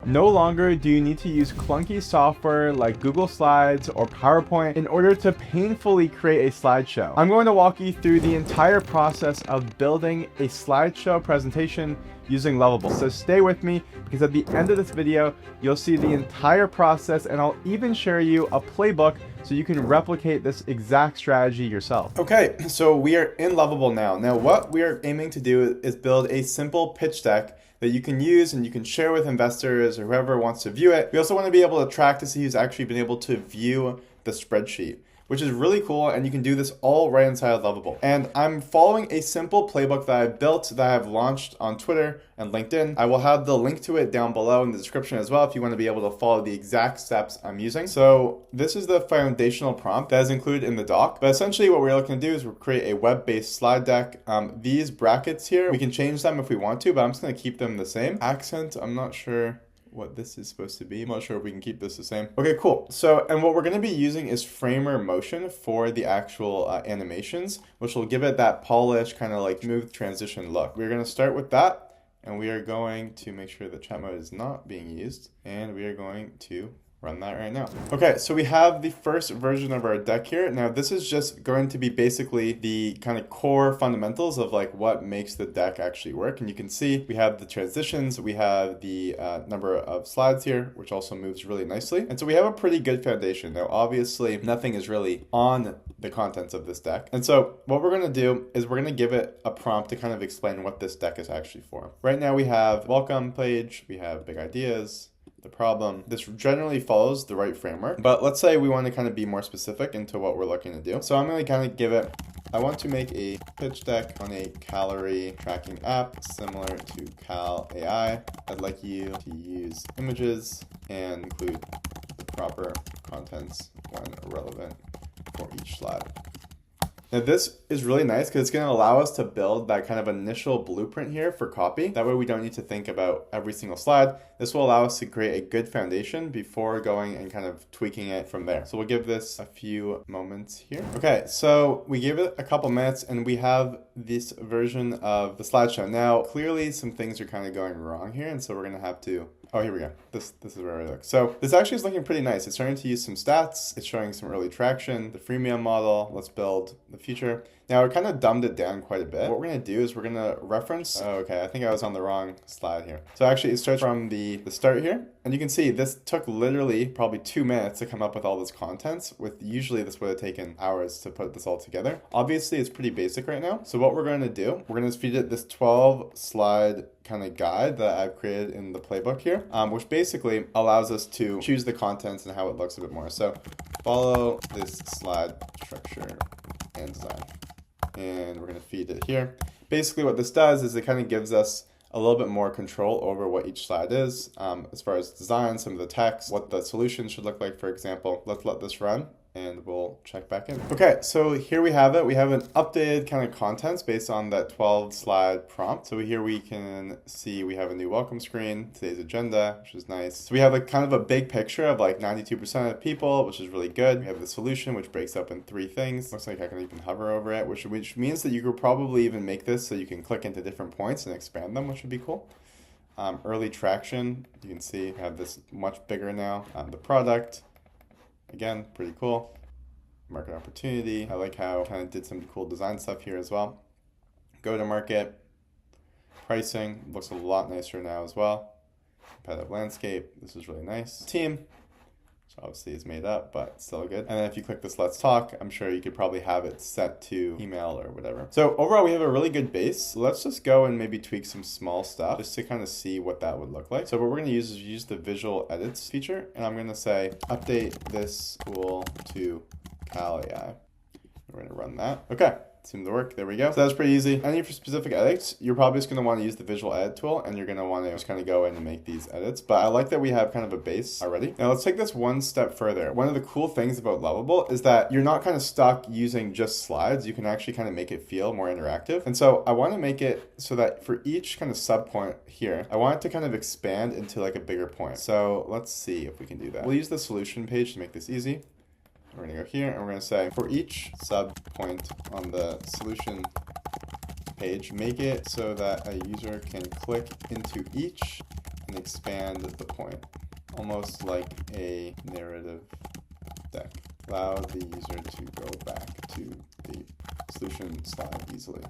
No longer do you need to use clunky software like Google Slides or PowerPoint in order to painfully create a slideshow. I'm going to walk you through the entire process of building a slideshow presentation using Lovable. So stay with me, because at the end of this video, you'll see the entire process, and I'll even share you a playbook so you can replicate this exact strategy yourself. Okay, so we are in Lovable now. Now what we are aiming to do is build a simple pitch deck that you can use and you can share with investors or whoever wants to view it. We also want to be able to track to see who's actually been able to view the spreadsheet, which is really cool, and you can do this all right inside of Lovable. And I'm following a simple playbook that I built that I have launched on Twitter and LinkedIn. I will have the link to it down below in the description as well if you want to be able to follow the exact steps I'm using. So this is the foundational prompt that is included in the doc. But essentially what we're looking to do is we'll create a web-based slide deck. These brackets here, we can change them if we want to, but I'm just going to keep them the same. Accent, I'm not sure what this is supposed to be. I'm not sure if we can keep this the same. Okay, cool. So, and what we're going to be using is framer motion for the actual animations, which will give it that polished kind of like smooth transition look. We're going to start with that, and we are going to make sure that chat mode is not being used, and we are going to run that right now. Okay, so we have the first version of our deck here. Now this is just going to be basically the kind of core fundamentals of like what makes the deck actually work. And you can see we have the transitions, we have the number of slides here, which also moves really nicely. And so we have a pretty good foundation. Now obviously nothing is really on the contents of this deck. And so what we're gonna do is we're gonna give it a prompt to kind of explain what this deck is actually for. Right now we have welcome page, we have big ideas, the problem. This generally follows the right framework, but let's say we want to kind of be more specific into what we're looking to do. So I'm going to kind of give it, I want to make a pitch deck on a calorie tracking app similar to Cal AI. I'd like you to use images and include the proper contents when relevant for each slide. Now this is really nice because it's going to allow us to build that kind of initial blueprint here for copy. That way we don't need to think about every single slide. This will allow us to create a good foundation before going and kind of tweaking it from there. So we'll give this a few moments here. Okay, so we gave it a couple minutes and we have this version of the slideshow. Now clearly some things are kind of going wrong here, and so we're going to have to, oh, here we go. This is where I look. So this actually is looking pretty nice. It's starting to use some stats. It's showing some early traction, the freemium model. Let's build the future. Now we kind of dumbed it down quite a bit. What we're going to do is we're going to reference, oh, okay, I think I was on the wrong slide here. So actually it starts from the start here. And you can see this took literally probably 2 minutes to come up with all this contents, with usually this would have taken hours to put this all together. Obviously it's pretty basic right now. So what we're going to do, we're going to feed it this 12 slide kind of guide that I've created in the playbook here, which basically allows us to choose the contents and how it looks a bit more. So follow this slide structure and design. And we're going to feed it here. Basically what this does is it kind of gives us a little bit more control over what each slide is, as far as design, some of the text, what the solution should look like, for example. Let's let this run and we'll check back in. Okay, so here we have it. We have an updated kind of contents based on that 12 slide prompt. So here we can see we have a new welcome screen, today's agenda, which is nice. So we have a kind of a big picture of like 92% of people, which is really good. We have the solution, which breaks up in 3 things. Looks like I can even hover over it, which means that you could probably even make this so you can click into different points and expand them, which would be cool. Early traction, you can see we have this much bigger now. The product, again, pretty cool. Market opportunity. I like how I kind of did some cool design stuff here as well. Go to market. Pricing looks a lot nicer now as well. Competitive landscape. This is really nice. Team. So obviously it's made up, but still good. And then if you click this let's talk, I'm sure you could probably have it set to email or whatever. So overall, we have a really good base. Let's just go and maybe tweak some small stuff just to kind of see what that would look like. So what we're going to use is use the visual edits feature. And I'm going to say, update this tool to Cal AI. We're going to run that. Okay. Seemed to work. There we go. So that's pretty easy. And for specific edits, you're probably just going to want to use the visual edit tool, and you're going to want to just kind of go in and make these edits. But I like that we have kind of a base already. Now let's take this one step further. One of the cool things about Lovable is that you're not kind of stuck using just slides. You can actually kind of make it feel more interactive. And so I want to make it so that for each kind of sub point here, I want it to kind of expand into like a bigger point. So let's see if we can do that. We'll use the solution page to make this easy. We're going to go here and we're going to say for each sub point on the solution page, make it so that a user can click into each and expand the point, almost like a narrative deck. Allow the user to go back to the solution slide easily.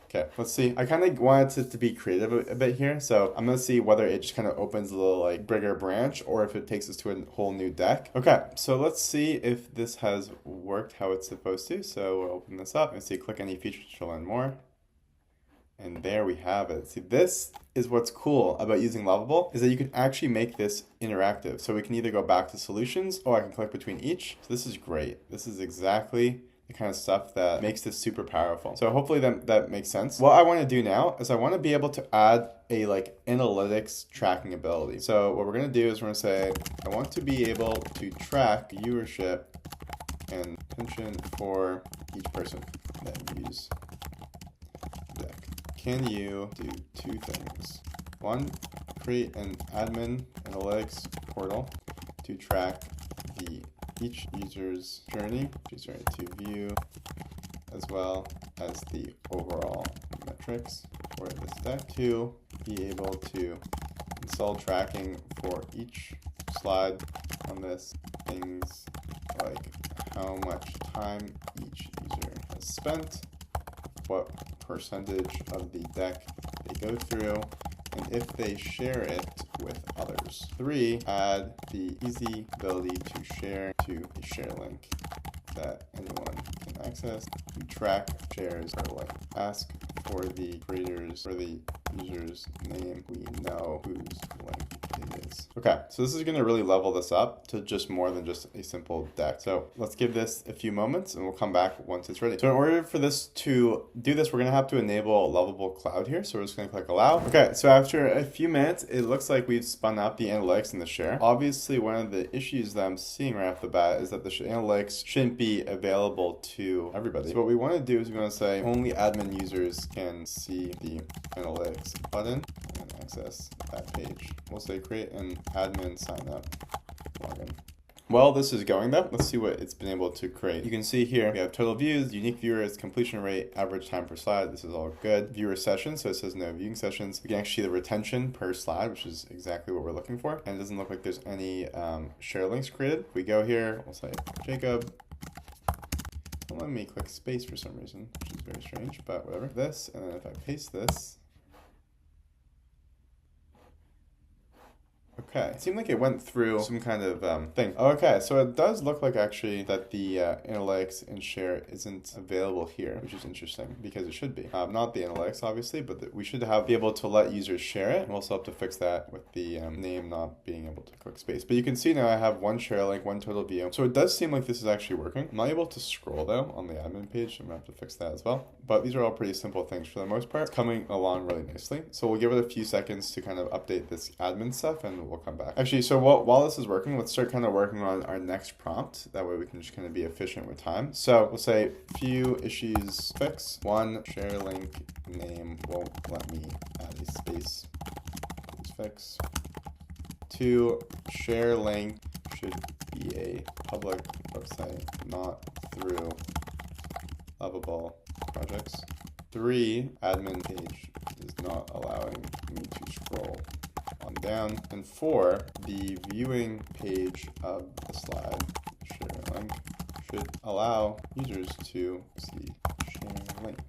Okay, let's see. I kind of wanted it to be creative a bit here, so I'm gonna see whether it just kind of opens a little like bigger branch or if it takes us to a whole new deck. Okay, so let's see if this has worked how it's supposed to. So we'll open this up and see, click any features to learn more. And there we have it. See, this is what's cool about using Lovable, is that you can actually make this interactive. So we can either go back to solutions or I can click between each. So this is great. This is exactly the kind of stuff that makes this super powerful. So hopefully that makes sense. What I want to do now is I want to be able to add a like analytics tracking ability. So what we're going to do is we're going to say, I want to be able to track viewership and attention for each person that views the deck. Can you do two things? One, create an admin analytics portal to track each user's journey, to view, as well as the overall metrics for this deck. Two, be able to install tracking for each slide on this, things like how much time each user has spent, what percentage of the deck they go through, and if they share it with others. Three, add the easy ability to share to a share link that anyone can access. We track shares or like ask for the creators or the user's name. We know whose link it is. Okay, so this is going to really level this up to just more than just a simple deck. So let's give this a few moments and we'll come back once it's ready. So in order for this to do this, we're going to have to enable Lovable Cloud here. So we're just going to click allow. Okay, so after a few minutes, it looks like we've spun up the analytics and the share. Obviously, one of the issues that I'm seeing right off the bat is that the analytics shouldn't be available to everybody. So what we want to do is we want to say only admin users can see the analytics button and access that page. We'll say create an admin sign up login. While this is going though, let's see what it's been able to create. You can see here we have total views, unique viewers, completion rate, average time per slide. This is all good. Viewer sessions, so it says no viewing sessions. We can actually see the retention per slide, which is exactly what we're looking for. And it doesn't look like there's any share links created. If we go here, we'll say Jacob. Don't let me click space for some reason, which is very strange, but whatever. This, and then if I paste this, okay, it seemed like it went through some kind of thing. Okay, so it does look like actually that the analytics and share isn't available here, which is interesting because it should be. Not the analytics, obviously, but we should be able to let users share it. We'll also have to fix that with the name not being able to click space. But you can see now I have one share link, one total view. So it does seem like this is actually working. I'm not able to scroll though on the admin page. So I'm gonna have to fix that as well. But these are all pretty simple things for the most part. It's coming along really nicely. So we'll give it a few seconds to kind of update this admin stuff and we'll come back. Actually, so while this is working, let's start kind of working on our next prompt. That way we can just kind of be efficient with time. So we'll say few issues fix. One, share link name won't let me add a space. Please fix. Two, share link should be a public website, not through Lovable projects. Three, admin page is not allowing me to scroll on down. And four, the viewing page of the slide share link should allow users to see share link.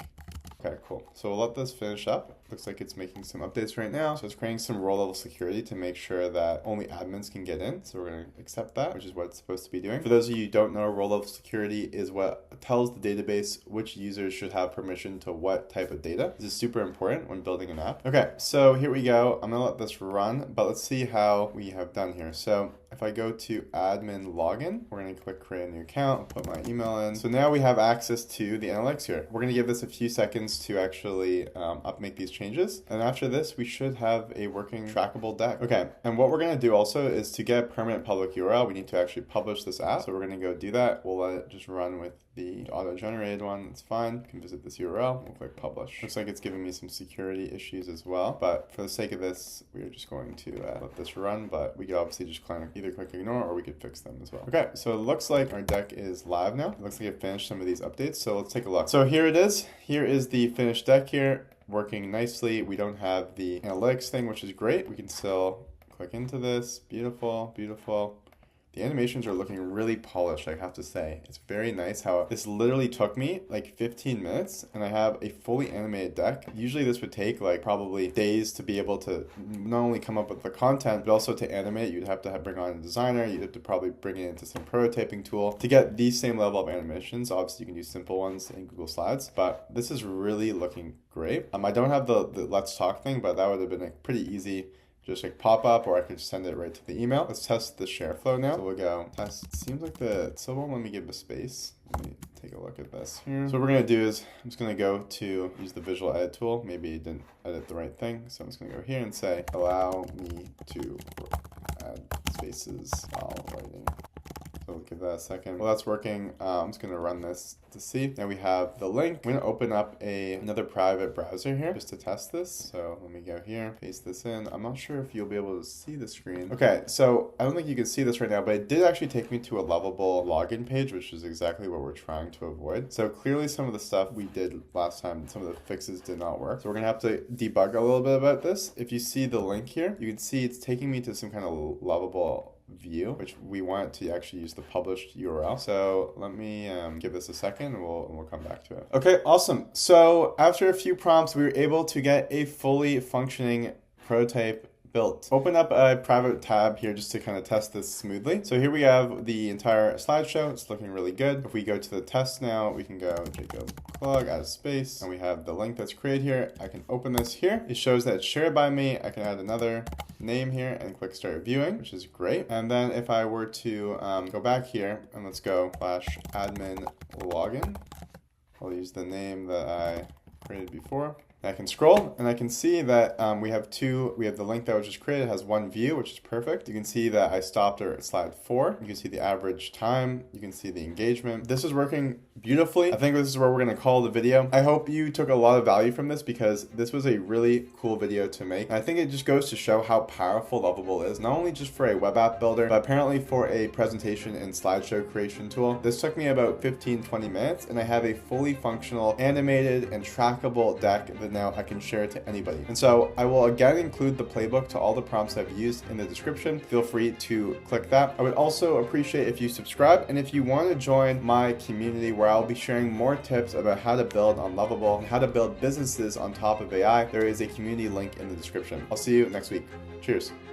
Okay, cool. So we'll let this finish up. Looks like it's making some updates right now. So it's creating some role level security to make sure that only admins can get in. So we're going to accept that, which is what it's supposed to be doing. For those of you who don't know, role level security is what tells the database which users should have permission to what type of data. This is super important when building an app. Okay, so here we go. I'm going to let this run, but let's see how we have done here. So if I go to admin login, we're going to click create a new account, put my email in. So now we have access to the analytics here. We're going to give this a few seconds to actually make these changes. And after this, we should have a working trackable deck. Okay, and what we're going to do also is to get a permanent public URL, we need to actually publish this app. So we're going to go do that. We'll let it just run with the auto-generated one. It's fine. You can visit this URL. We'll click publish. Looks like it's giving me some security issues as well. But for the sake of this, we are just going to let this run. But we could obviously just either click ignore or we could fix them as well. Okay, so it looks like our deck is live now. It looks like it finished some of these updates. So let's take a look. So here it is. Here is the finished deck here. working nicely. We don't have the analytics thing, which is great. We can still click into this. Beautiful, beautiful. The animations are looking really polished, I have to say. It's very nice how this literally took me like 15 minutes and I have a fully animated deck. Usually this would take like probably days to be able to not only come up with the content, but also to animate. You'd have to bring on a designer. You'd have to probably bring it into some prototyping tool to get these same level of animations. Obviously you can use simple ones in Google Slides, but this is really looking great. I don't have the let's talk thing, but that would have been like pretty easy. Just like pop up, or I could send it right to the email. Let's test the share flow now. So we'll go test. It seems like it still won't let me give a space. Let me take a look at this here. So what we're gonna do is I'm just gonna go to use the visual edit tool. Maybe it didn't edit the right thing. So I'm just gonna go here and say, allow me to add spaces while writing. So we'll give that a second. Well, that's working. I'm just gonna run this to see. Now we have the link. I'm gonna open up another private browser here just to test this. So let me go here, paste this in. I'm not sure if you'll be able to see the screen. Okay, so I don't think you can see this right now, but it did actually take me to a Lovable login page, which is exactly what we're trying to avoid. So clearly some of the stuff we did last time, some of the fixes did not work. So we're gonna have to debug a little bit about this. If you see the link here, you can see it's taking me to some kind of Lovable view, which we want to actually use the published URL. So let me give this a second and we'll come back to it. Okay, awesome. So after a few prompts, we were able to get a fully functioning prototype built. Open up a private tab here just to kind of test this smoothly. So here we have the entire slideshow. It's looking really good. If we go to the test now, we can go Jacob Klug, add a space, and we have the link that's created here. I can open this here. It shows that it's shared by me. I can add another name here and click start viewing, which is great. And then if I were to go back here and let's go /admin login, I'll use the name that I created before. I can scroll and I can see that we have the link that was just created has one view, which is perfect. You can see that I stopped at slide 4. You can see the average time. You can see the engagement. This is working beautifully. I think this is where we're going to call the video. I hope you took a lot of value from this because this was a really cool video to make. And I think it just goes to show how powerful Lovable is, not only just for a web app builder, but apparently for a presentation and slideshow creation tool. This took me about 15-20 minutes and I have a fully functional, animated, and trackable deck that now I can share it to anybody. And so I will again include the playbook to all the prompts I've used in the description. Feel free to click that. I would also appreciate if you subscribe and if you want to join my community where I'll be sharing more tips about how to build on Lovable and how to build businesses on top of AI. There is a community link in the description. I'll see you next week. Cheers.